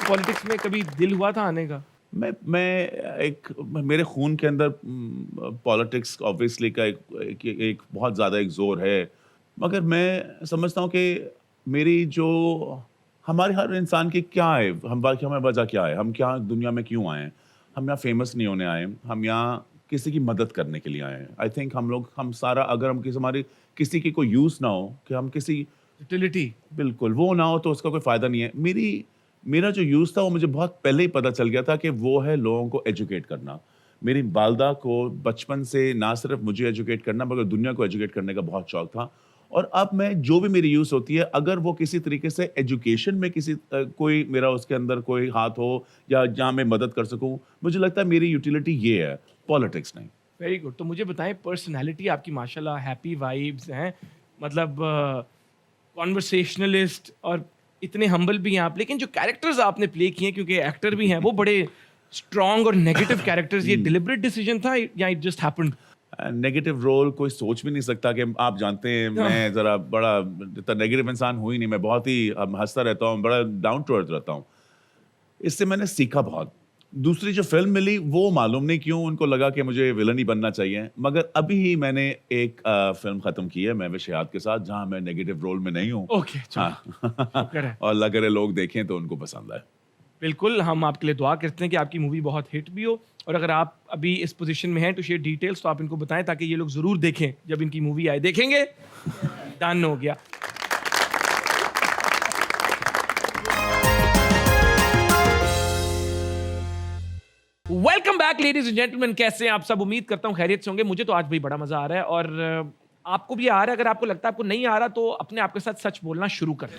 Politics में कभी दिल हुआ था आने का? मेरे खून के अंदर पॉलिटिक्स ऑब्वियसली का एक बहुत ज़्यादा एक ज़ोर है, मगर मैं समझता हूँ कि मेरी जो हमारे हर इंसान की क्या है, हमें वजह क्या है, हम क्या दुनिया में क्यों आए हैं? हम यहाँ फेमस नहीं होने आए, हम यहाँ किसी की मदद करने के लिए आए हैं। आई थिंक हम सारा अगर हम हमारी किसी की कोई यूज़ ना हो, कि हम किसी यूटिलिटी। बिल्कुल, वो ना हो तो उसका कोई फ़ायदा नहीं है। मेरा जो यूज़ था वो मुझे बहुत पहले ही पता चल गया था कि वो है लोगों को एजुकेट करना। मेरी वालिदा को बचपन से ना सिर्फ़ मुझे एजुकेट करना मगर दुनिया को एजुकेट करने का बहुत शौक था। और अब मैं जो भी मेरी यूज़ होती है अगर वो किसी तरीके से एजुकेशन में कोई मेरा उसके अंदर कोई हाथ हो या जहाँ मैं मदद कर सकूँ, मुझे लगता है मेरी यूटिलिटी ये है, पॉलिटिक्स नहीं। Very good. तो मुझे बताएं, पर्सनैलिटी आपकी माशाल्लाह हैप्पी वाइब्स हैं, मतलब कॉन्वर्सेशनलिस्ट, और इतने हम्बल भी हैं आप, लेकिन जो कैरेक्टर्स आपने प्ले किए हैं, क्योंकि एक्टर भी हैं, वो बड़े स्ट्रॉन्ग और नेगेटिव कैरेक्टर्स, ये डिलिबरेट डिसीजन था या it just happened? Negative role कोई सोच भी नहीं सकता कि आप जानते हैं मैं ज़रा बड़ा इतना नेगेटिव इंसान हूँ ही नहीं, मैं बहुत ही हँसता रहता हूँ, बड़ा डाउन टू अर्थ रहता हूँ। इससे मैंने सीखा बहुत। दूसरी जो फ़िल्म मिली वो मालूम नहीं क्यों उनको लगा कि मुझे विलन ही बनना चाहिए, मगर अभी ही मैंने एक फ़िल्म ख़त्म की है महविश हयात के साथ जहाँ मैं नेगेटिव रोल में नहीं हूँ। ओके, हाँ शुक्र है। और अगर ये लोग देखें तो उनको पसंद आए। बिल्कुल, हम आपके लिए दुआ करते हैं कि आपकी मूवी बहुत हिट भी हो, और अगर आप अभी इस पोजीशन में हैं टू शेयर डिटेल्स तो आप इनको बताएं ताकि ये लोग ज़रूर देखें जब इनकी मूवी आए। देखेंगे? डन हो गया। Welcome back ladies and gentleman, कैसे हैं आप सब? उम्मीद करता हूँ खैरियत से होंगे। मुझे तो आज भी बड़ा मजा आ रहा है, और आपको भी आ रहा है। अगर आपको लगता है आपको नहीं आ रहा तो अपने आप के साथ सच बोलना शुरू कर दो।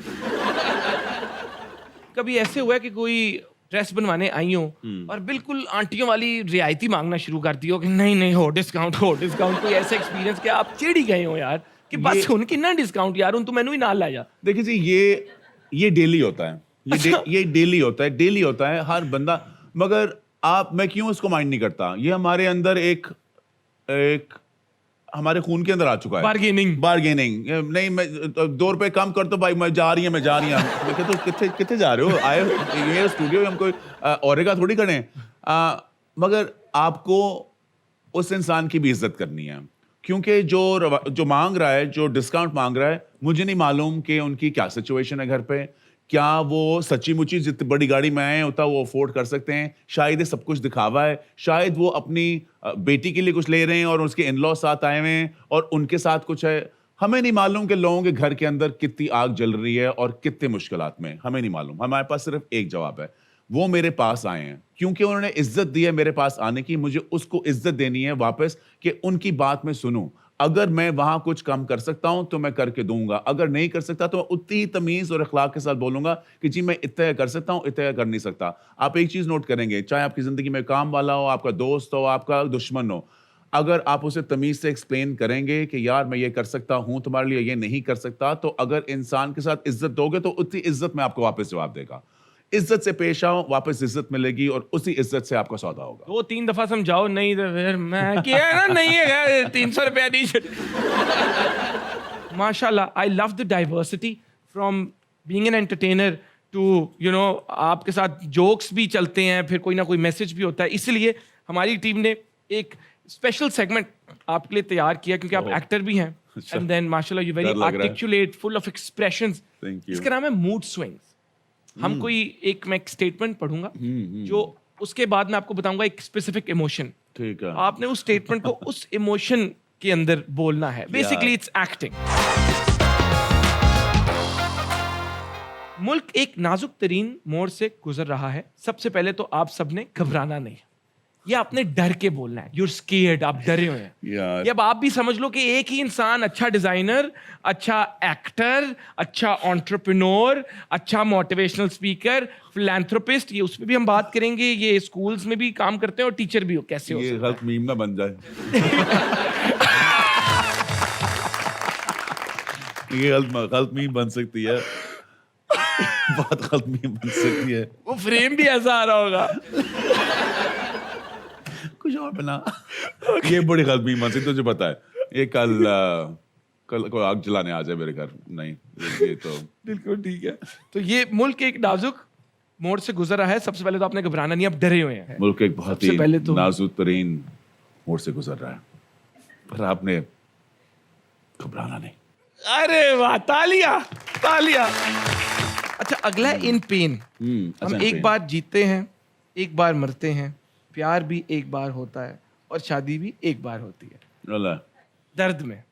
कभी ऐसे हुआ है कि कोई ड्रेस बनवाने आई हो और बिल्कुल आंटियों वाली रियायती मांगना शुरू कर दी हो कि नहीं नहीं हो डिस्काउंट, हो डिस्काउंट? कोई ऐसा एक्सपीरियंस कि आप चिढ़ ही गए हो यार कि बस उन कितना डिस्काउंट यार, उन तो मैनू ही ना ला जा? देखिए जी, ये डेली होता है। अच्छा। ये डेली होता है हर बंदा। मगर मैं क्यों इसको माइंड नहीं करता? ये हमारे अंदर एक एक हमारे खून के अंदर आ चुका है। बार्गेनिंग नहीं, मैं 2 रुपए कम कर दो भाई, मैं जा रही हूँ। मैं कहता हूँ कितने जा रहे हो? आए ये स्टूडियो हम कोई औरेगा थोड़ी खड़े हैं। मगर आपको उस इंसान की भी इज्जत करनी है, क्योंकि जो मांग रहा है, जो डिस्काउंट मांग रहा है, मुझे नहीं मालूम कि उनकी क्या सिचुएशन है घर पे। क्या वो सच्ची मुच्ची जितनी बड़ी गाड़ी में आए होता वो अफोर्ड कर सकते हैं? शायद ये सब कुछ दिखावा है। शायद वो अपनी बेटी के लिए कुछ ले रहे हैं और उसके इन-लॉ साथ आए हुए हैं और उनके साथ कुछ है। हमें नहीं मालूम कि लोगों के घर के अंदर कितनी आग जल रही है और कितने मुश्किलात में। हमें नहीं मालूम। हमारे पास सिर्फ एक जवाब है, वो मेरे पास आए हैं क्योंकि उन्होंने इज्जत दी है मेरे पास आने की। मुझे उसको इज्जत देनी है वापस कि उनकी बात मैं सुनूं। अगर मैं वहां कुछ कम कर सकता हूं तो मैं करके दूंगा, अगर नहीं कर सकता तो मैं उतनी ही तमीज और अखलाक के साथ बोलूंगा कि जी मैं इतना कर सकता हूं, इतना कर नहीं सकता। आप एक चीज नोट करेंगे, चाहे आपकी जिंदगी में काम वाला हो, आपका दोस्त हो, आपका दुश्मन हो, अगर आप उसे तमीज से एक्सप्लेन करेंगे कि यार मैं ये कर सकता हूं, तुम्हारे लिए ये नहीं कर सकता, तो अगर इंसान के साथ इज्जत दोगे तो उतनी इज्जत में आपको वापस जवाब देगा। इज्जत से पेश आओ, वापस इज्जत मिलेगी और उसी इज्जत से आपका सौदा होगा। 2-3 दफा समझाओ, नहीं तो फिर मैं किया है ना, नहीं है 300 रुपया दी। माशाल्लाह, I love the diversity from being an entertainer to आपके साथ जोक्स भी चलते हैं, फिर कोई ना कोई मैसेज भी होता है। इसलिए हमारी टीम ने एक स्पेशल सेगमेंट आपके लिए तैयार किया, क्योंकि आप एक्टर भी हैं, एंड देन माशाल्लाह you very articulate, full of expressions. इसका नाम है मूड स्विंग्स। हम मैं एक स्टेटमेंट पढ़ूंगा, जो उसके बाद मैं आपको बताऊंगा एक स्पेसिफिक इमोशन। ठीक है। आपने उस स्टेटमेंट को उस इमोशन के अंदर बोलना है। Basically it's acting. मुल्क एक नाजुक तरीन मोड़ से गुजर रहा है। सबसे पहले तो आप सबने घबराना नहीं, ये आपने डर के बोलना है। You're scared, आप डरे हुए हैं। ये अब आप भी समझ लो कि एक ही इंसान अच्छा डिजाइनर, अच्छा एक्टर, अच्छा एंटरप्रेन्योर, अच्छा मोटिवेशनल स्पीकर, फिलैंथ्रोपिस्ट, ये उसमें भी हम बात करेंगे, ये स्कूल्स में भी काम करते हैं और टीचर भी हो, कैसे हो ये सकता गलत मीम ना बन जाए। ये गलत मीम बन सकती है। बहुत गलत मीम बन सकती है। वो फ्रेम भी ऐसा आ रहा होगा। कुछ और बना। ये बड़ी गलत मीम बन सकती, तुझे पता है। ये कल को आग जलाने आ जाए मेरे घर। नहीं, ये तो बिल्कुल ठीक है। तो ये मुल्क एक नाजुक मोड़ से गुजरा है, सबसे पहले तो आपने घबराना नहीं, आप डरे हुए हैं। मुल्क एक बहुत सबसे पहले ही तो- नाजुक तरीन मोड़ से गुजर रहा है, पर आपने घबराना नहीं। अरे वाह, तालियां तालियां। अच्छा, अगला है इन पेन। हम एक बार जीते हैं, एक बार मरते हैं, प्यार भी एक बार होता है और शादी भी एक बार होती है। दर्द में,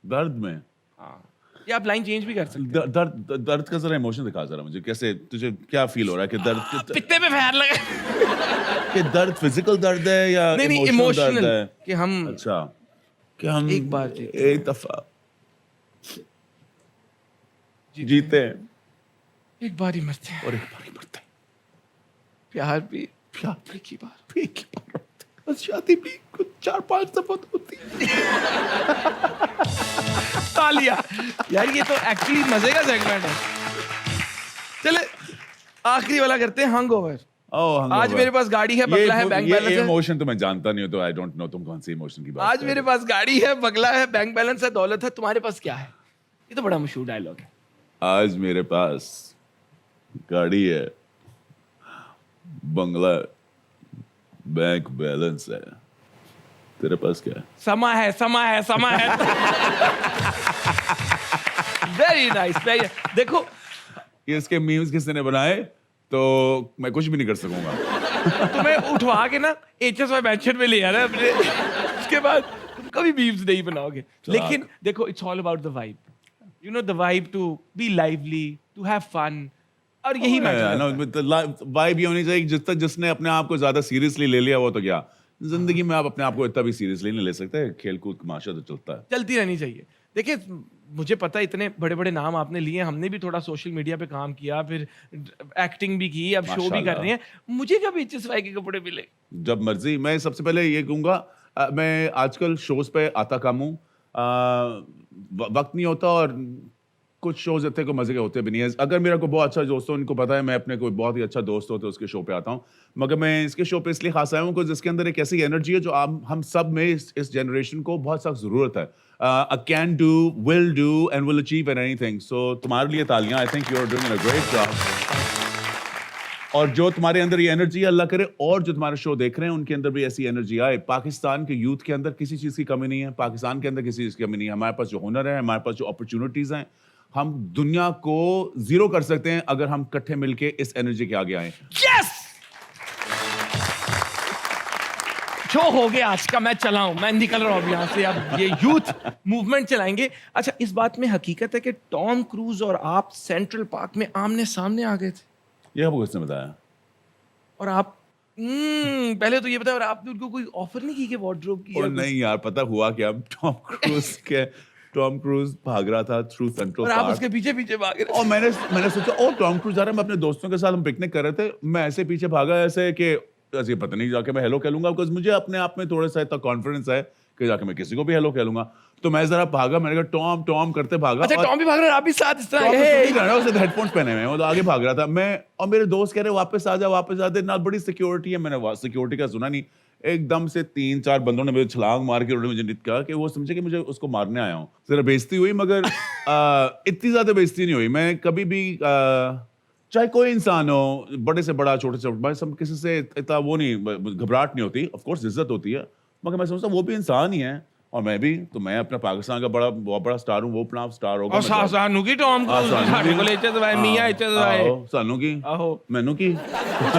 दर्द में। हाँ, ये आप लाइन चेंज भी कर सकते हैं। दर्द का जरा इमोशन दिखा जरा मुझे, कैसे तुझे क्या फील हो रहा है कि दर्द पित्ते पे फैर लगा। कि दर्द फिजिकल दर्द है या नहीं, इमोशनल दर्द है? कि हम अच्छा, कि हम एक बार एक दफा जीते हैं एक बार ही मरते हैं और एक बार ही मरते हैं। प्यार भी प्यार एक ही बार। एक ही बार होता है, और शादी भी कुछ 4-5 दफा तो होती है। तालियां यार, ये तो एक्चुअली मजे का सेगमेंट है। चले आखिरी वाला करते हैं, हैंगओवर। आज मेरे पास गाड़ी है, बंगला है, बैंक बैलेंस है। इमोशन तो मैं जानता नहीं हूं, तो आई डोंट नो तुम कौन सी इमोशन की बात आज मेरे पास गाड़ी है, बंगला है, बैंक बैलेंस है, दौलत है, तुम्हारे पास क्या है? ये तो बड़ा मशहूर डायलॉग है। आज मेरे पास गाड़ी है, बंगला है, बैंक बैलेंस है, तेरे पास क्या है? समा है, समा है, समा है। Very nice. देखो, ये इसके मीम्स किसने ने बनाए तो मैं कुछ भी नहीं कर सकूंगा। तुम्हें उठवा के ना HSY मेंशन में ले आना अपने, उसके बाद तुम कभी मीम्स नहीं बनाओगे। लेकिन देखो, it's all about the vibe, you know, the vibe to be lively, to have fun, और यही वाइब ये होनी चाहिए। जिसने अपने आप को ज्यादा सीरियसली ले लिया वो तो क्या, जिंदगी में आप अपने आप को इतना भी सीरियसली नहीं ले सकते। खेल कूद तमाशा तो चलता है, चलती रहनी चाहिए। देखिए, मुझे पता है इतने बड़े बड़े नाम आपने लिए, हमने भी थोड़ा सोशल मीडिया पे काम किया, फिर एक्टिंग भी की, अब शो भी कर रहे हैं। मुझे कब HSY के कपड़े मिले? जब मर्जी। मैं सबसे पहले ये कहूंगा, मैं आजकल शोज पे आता कम हूँ, वक्त नहीं होता, और कुछ शोज इतने को मजे के होते भी नहीं है। अगर मेरा कोई बहुत अच्छा दोस्त हो, उनको पता है मैं अपने कोई बहुत ही अच्छा दोस्त हो तो उसके शो पे आता हूँ। मगर मैं इसके शो पे इसलिए खास आया हूँ जिसके अंदर एक ऐसी एनर्जी है जो हम सब में इस जनरेशन को बहुत सख्त जरूरत है। Can do, will do and will achieve anything. So तुम्हारे लिए तालियां। I think you are doing a great job. और जो तुम्हारे अंदर ये एनर्जी है, अल्लाह करे और जो तुम्हारे शो देख रहे हैं उनके अंदर भी ऐसी एनर्जी आए। पाकिस्तान के यूथ के अंदर किसी चीज़ की कमी नहीं है, पाकिस्तान के अंदर किसी चीज़ की कमी नहीं है। हमारे पास जो हुनर है, हमारे पास जो अपॉर्चुनिटीज़ हैं, हम दुनिया को जीरो कर सकते हैं अगर हम इकट्ठे मिलके इस एनर्जी के आगे आए। यस, शो हो गया आज का, मैं चला हूं, मैं निकल रहा हूं अब यहां से। अब ये यूथ मूवमेंट चलाएंगे। अच्छा, इस बात में हकीकत है कि टॉम क्रूज और आप सेंट्रल पार्क में आमने सामने आ गए थे? ये आपको किसने बताया? और आप पहले तो ये बताओ, और आपने उनको कोई ऑफर नहीं की कि वार्डरोब की? नहीं यार, पता हुआ क्या, टॉम क्रूज भाग रहा था थ्रू सेंट्रल और पार्क, आप उसके पीछे पीछे भाग रहे। और मैंने सोचा ओ टॉम क्रूज जा रहा है, मैं अपने दोस्तों के साथ हम पिकनिक कर रहे थे, मैं ऐसे पीछे भागा ऐसे कि ऐसे पता नहीं जाके मैं हेलो कह लूंगा, बिकॉज मुझे अपने आप में थोड़ा सा इतना कॉन्फिडेंस है कि जाके मैं किसी को भी हेलो कह लूंगा। तो मैं जरा भागा, मैंने कहा टॉम टॉम करते भागा। अच्छा, टॉम भी भाग रहा है, आप भी साथ इस तरह? उसने हेडफोन्स पहने हुए हैं, वो तो आगे भाग रहा था। मैं और मेरे दोस्त कह रहे वापस आ जा, वापस आ जा, ना बड़ी सिक्योरिटी है। मैंने सिक्योरिटी का सुना नहीं, एकदम से 3-4 बंदों ने मुझे छलांग मार के उन्होंने मुझे कहा कि वो समझे कि मुझे उसको मारने आया हूँ। जरा बेइज्जती हुई, मगर इतनी ज्यादा बेइज्जती नहीं हुई। मैं कभी भी चाहे कोई इंसान हो, बड़े से बड़ा, छोटे से छोटा, सब किसी से इतना वो नहीं, घबराहट नहीं होती। ऑफ कोर्स इज्जत होती है, मगर मैं समझता वो भी इंसान ही है और मैं भी। तो मैं अपना पाकिस्तान का बहुत बड़ा स्टार हूँ, वो अपना स्टार होगा। और सानू की टॉम क्रूज, सानू की सानू की मैनू की